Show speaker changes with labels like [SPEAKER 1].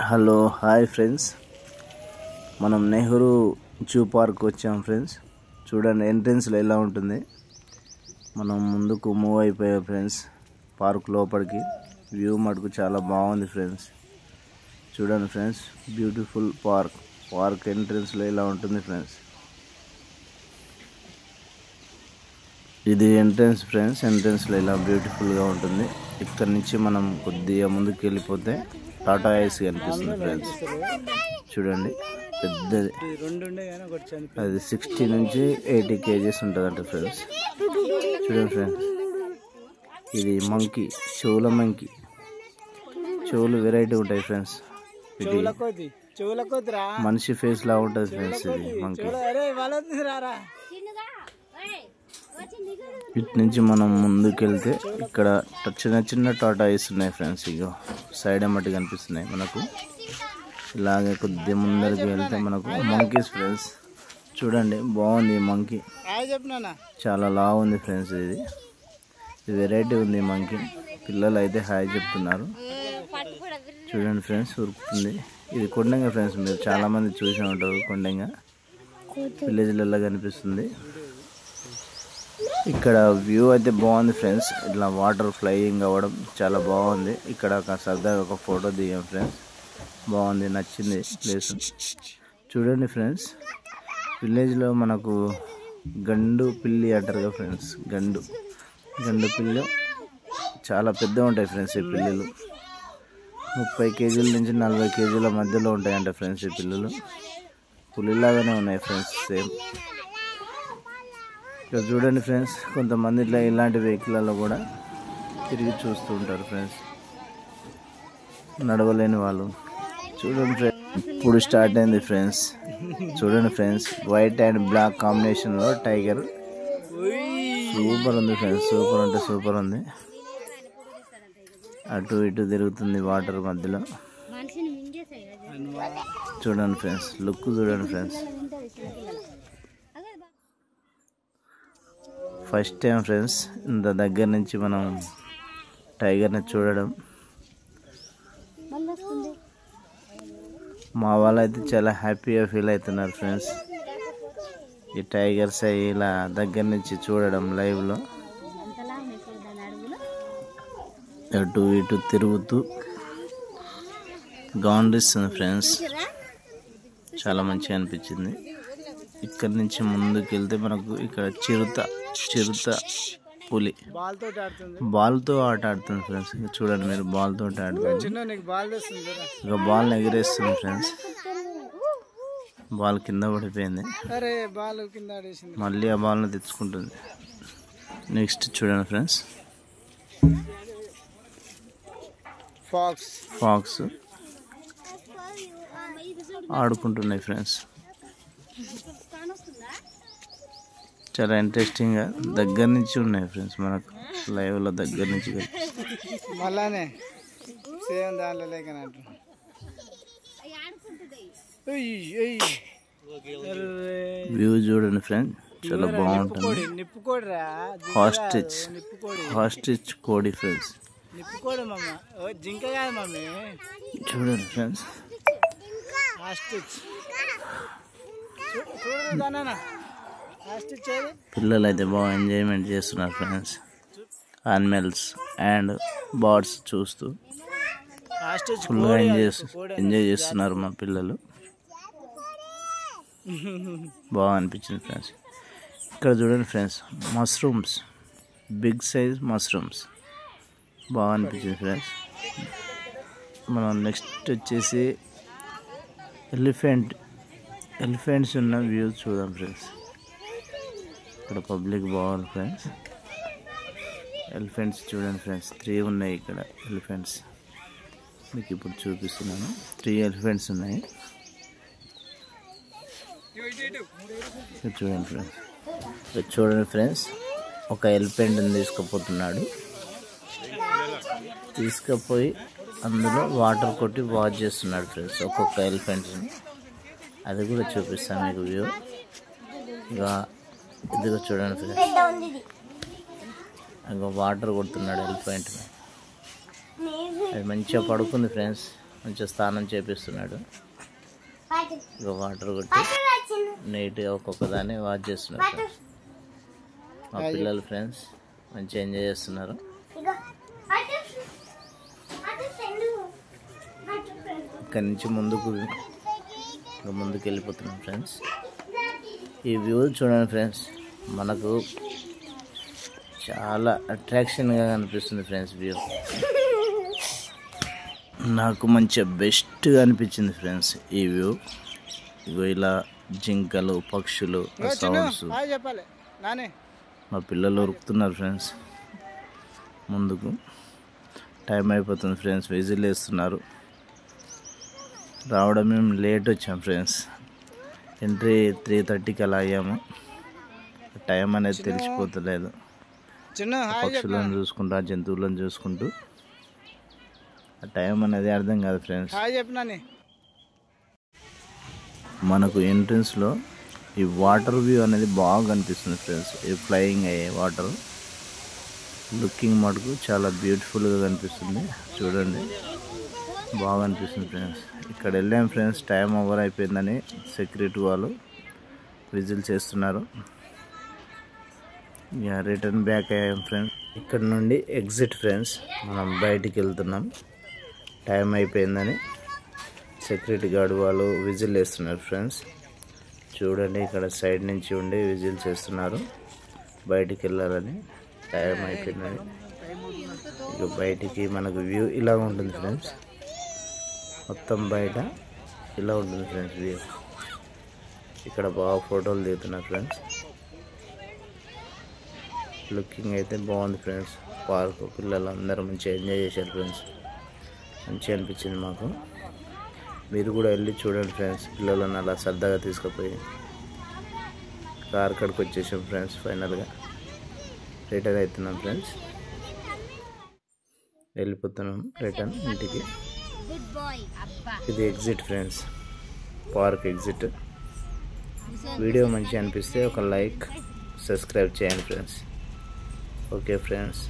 [SPEAKER 1] Hello hi friends, మనం Nehru zoo park వచ్చాం friends. చూడండి ఎంట్రన్స్లో ఎలా ఉంటుంది. మనం ముందుకు మూవ్ అయిపోయాం ఫ్రెండ్స్. పార్క్ లోపలికి వ్యూ మటుకు చాలా బాగుంది ఫ్రెండ్స్. చూడండి ఫ్రెండ్స్, బ్యూటిఫుల్ పార్క్ ఎంట్రన్స్లో ఎలా ఉంటుంది ఫ్రెండ్స్. ఇది ఎంట్రన్స్ ఫ్రెండ్స్. ఎంట్రన్స్లో ఇలా బ్యూటిఫుల్గా ఉంటుంది. ఇక్కడ నుంచి మనం కొద్దిగా ముందుకు వెళ్ళిపోతే టాటా ఐస్ కనిపిస్తుంది ఫ్రెండ్స్. చూడండి పెద్దది, అది 60 నుంచి 80 kgs ఉంటుందంట ఫ్రెండ్స్. చూడండి ఫ్రెండ్స్, ఇది మంకీ, చెవుల మంకీ. చెవులు వెరైటీ ఉంటాయి ఫ్రెండ్స్. ఇది మనిషి ఫేస్ లా ఉంటుంది ఫ్రెండ్స్. ఇది మంకీ. ఇటు నుంచి మనం ముందుకు వెళ్తే ఇక్కడ చిన్న చిన్న టాటా ఐస్ ఉన్నాయి ఫ్రెండ్స్. ఇగో సైడ్ మట్టి కనిపిస్తున్నాయి మనకు. ఇలాగే కొద్దిగా ముందరికి వెళ్తే మనకు మంకీస్ ఫ్రెండ్స్. చూడండి బాగుంది మంకీ, చాలా లావు ఉంది ఫ్రెండ్స్. ఇది వెరైటీ ఉంది మంకీ. పిల్లలు అయితే హాయ్ చెప్తున్నారు. చూడండి ఫ్రెండ్స్, ఉరుకుతుంది. ఇది కొండంగా ఫ్రెండ్స్. మీరు చాలా మంది చూసి ఉంటారు. కొండంగా విలేజ్లలో కనిపిస్తుంది. ఇక్కడ వ్యూ అయితే బాగుంది ఫ్రెండ్స్. ఇట్లా వాటర్ ఫ్లయింగ్ అవ్వడం చాలా బాగుంది. ఇక్కడ సరదాగా ఒక ఫోటో దిగాం ఫ్రెండ్స్. బాగుంది, నచ్చింది ప్లేస్. చూడండి ఫ్రెండ్స్, విలేజ్లో మనకు గండు పిల్లి అంటారు కదా ఫ్రెండ్స్. గండు పిల్లి చాలా పెద్దగా ఉంటాయి ఫ్రెండ్స్. ఈ పిల్లలు 30 kg నుంచి 40 kg మధ్యలో ఉంటాయంట ఫ్రెండ్స్. ఈ పిల్లలు పులిలాగానే ఉన్నాయి ఫ్రెండ్స్, సేమ్. ఇక్కడ చూడండి ఫ్రెండ్స్, కొంతమంది ఇట్లా ఇలాంటి వెహికల్లో కూడా తిరిగి చూస్తూ ఉంటారు ఫ్రెండ్స్, నడవలేని వాళ్ళు. చూడండి ఫ్రెండ్స్, ఇప్పుడు స్టార్ట్ అయింది ఫ్రెండ్స్. చూడండి ఫ్రెండ్స్, వైట్ అండ్ బ్లాక్ కాంబినేషన్లో టైగర్. సూపర్ ఉంది ఫ్రెండ్స్, సూపర్ అంటే సూపర్ ఉంది. అటు ఇటు తిరుగుతుంది వాటర్ మధ్యలో. చూడండి ఫ్రెండ్స్, లుక్ చూడండి ఫ్రెండ్స్. ఫస్ట్ టైం ఫ్రెండ్స్ ఇంత దగ్గర నుంచి మనం టైగర్ని చూడడం. మా వాళ్ళు అయితే చాలా హ్యాపీగా ఫీల్ అవుతున్నారు ఫ్రెండ్స్, ఈ టైగర్స్ ఇలా దగ్గర నుంచి చూడడం లైవ్లో. అటు ఇటు తిరుగుతూ గౌండిస్తుంది ఫ్రెండ్స్. చాలా మంచిగా అనిపించింది. ఇక్కడ నుంచి ముందుకు వెళ్తే మనకు ఇక్కడ చిరుత పులి బాల్తో ఆట ఆడుతుంది ఫ్రెండ్స్. చూడండి మీరు, బాల్తో ఆడుతుంది. ఇక బాల్ ఎగిరేస్తుంది ఫ్రెండ్స్. బాల్ కింద పడిపోయింది. మళ్ళీ ఆ బాల్ని తెచ్చుకుంటుంది. నెక్స్ట్ చూడండి ఫ్రెండ్స్, ఫాక్స్ ఆడుకుంటున్నాయి ఫ్రెండ్స్. చాలా ఇంట్రెస్టింగ్గా దగ్గర నుంచి ఉన్నాయి ఫ్రెండ్స్. మనకు లైవ్లో దగ్గర నుంచి వ్యూ చూడండి ఫ్రెండ్స్, చాలా బాగుంటుంది. హాస్టిచ్ కోడి ఫ్రెండ్స్. చూడండి ఫ్రెండ్స్, పిల్లలు అయితే బాగా ఎంజాయ్మెంట్ చేస్తున్నారు ఫ్రెండ్స్. యానిమల్స్ అండ్ బర్డ్స్ చూస్తూ ఫుల్గా ఎంజాయ్ చేస్తున్నారు మా పిల్లలు. బాగా అనిపించింది ఫ్రెండ్స్. ఇక్కడ చూడండి friends, mushrooms, big size mushrooms. బాగా అనిపించింది ఫ్రెండ్స్. మనం నెక్స్ట్ వచ్చేసి ఎలిఫెంట్స్ ఉన్న వ్యూ చూద్దాం ఫ్రెండ్స్. ఇక్కడ పబ్లిక్ బాగుంది ఫ్రెండ్స్. ఎలిఫెంట్స్ చూడండి ఫ్రెండ్స్, 3 ఉన్నాయి ఇక్కడ ఎలిఫెంట్స్. మీకు ఇప్పుడు చూపిస్తున్నాను. 3 ఎలిఫెంట్స్ ఉన్నాయి. చూడండి ఫ్రెండ్స్, ఒక ఎలిఫెంట్ని తీసుకుపోయి అందులో వాటర్ కొట్టి వాష్ చేస్తున్నాడు ఫ్రెండ్స్, ఒక్కొక్క ఎలిఫెంట్ని. అది కూడా చూపిస్తాను మీకు వ్యూ. ఇక ఇదిగో చూడండి ఫ్రెండ్స్, ఇంకా వాటర్ కొడుతున్నాడు ఎలిఫెంట్. అది మంచిగా పడుకుంది ఫ్రెండ్స్. మంచిగా స్నానం చేపిస్తున్నాడు. ఇక వాటర్ కొట్టి నీట్గా ఒక్కొక్క దాన్ని వాష్ చేస్తున్నాడు ఫ్రెండ్స్. మా పిల్లలు ఫ్రెండ్స్ మంచిగా ఎంజాయ్ చేస్తున్నారు. ఇక్కడి నుంచి ముందుకు వెళ్ళిపోతున్నాం ఫ్రెండ్స్. ఈ వ్యూ చూడండి ఫ్రెండ్స్, మనకు చాలా అట్రాక్షన్గా కనిపిస్తుంది ఫ్రెండ్స్. వ్యూ నాకు మంచిగా బెస్ట్గా అనిపించింది ఫ్రెండ్స్ ఈ వ్యూ. ఇగో ఇలా జింకలు, పక్షులు సౌండ్స్. మా పిల్లలు ఉరుకుతున్నారు ఫ్రెండ్స్. ముందుకు టైం అయిపోతుంది ఫ్రెండ్స్, విజిల్ వేస్తున్నారు. రావడం మేము లేట్ వచ్చాం ఫ్రెండ్స్. ఎంట్రీ 3:30కి అలా అయ్యాము. టైం అనేది తెలిసిపోతలేదు. పక్షులను చూసుకుంటూ, జంతువులను చూసుకుంటూ ఆ టైం అనేది అర్థం కాదు ఫ్రెండ్స్. మనకు ఎంట్రన్స్లో ఈ వాటర్ వ్యూ అనేది బాగా కనిపిస్తుంది ఫ్రెండ్స్. ఈ ఫ్లయింగ్ అయ్యే వాటర్ లుకింగ్ మటుకు చాలా బ్యూటిఫుల్గా కనిపిస్తుంది. చూడండి, బాగా అనిపిస్తుంది ఫ్రెండ్స్. ఇక్కడ వెళ్ళాం ఫ్రెండ్స్, టైం ఓవర్ అయిపోయిందని సెక్యూరిటీ వాళ్ళు విజిల్ చేస్తున్నారు. ఇక రిటర్న్ బ్యాక్ అయ్యాం ఫ్రెండ్స్. ఇక్కడ నుండి ఎగ్జిట్ ఫ్రెండ్స్. మనం బయటికి వెళ్తున్నాం, టైం అయిపోయిందని సెక్యూరిటీ గార్డ్ వాళ్ళు విజిల్ వేస్తున్నారు ఫ్రెండ్స్. చూడండి, ఇక్కడ సైడ్ నుంచి ఉండి విజిల్ చేస్తున్నారు బయటికి వెళ్ళాలని, టైం అయిపోయిందని. ఇక బయటికి మనకు వ్యూ ఇలా ఉంటుంది ఫ్రెండ్స్. మొత్తం బయట ఇలా ఉంటుంది ఫ్రెండ్స్ వ్యూ. ఇక్కడ బాగా ఫోటోలు దిగుతున్నారు ఫ్రెండ్స్. లుకింగ్ అయితే బాగుంది ఫ్రెండ్స్. పార్క్ పిల్లలు అందరూ మంచిగా ఎంజాయ్ చేశారు ఫ్రెండ్స్. మంచిగా అనిపించింది మాకు. మీరు కూడా వెళ్ళి చూడండి ఫ్రెండ్స్. పిల్లలను అలా సరదాగా తీసుకుపోయి కార్ కాడికి వచ్చేసాం ఫ్రెండ్స్. ఫైనల్గా రిటర్న్ అవుతున్నాం ఫ్రెండ్స్. వెళ్ళిపోతున్నాం రిటర్న్ ఇంటికి. ఇది exit friends, park exit. Video మంచిగా అనిపిస్తే ఒక లైక్, సబ్స్క్రైబ్ చేయండి ఫ్రెండ్స్. Okay friends.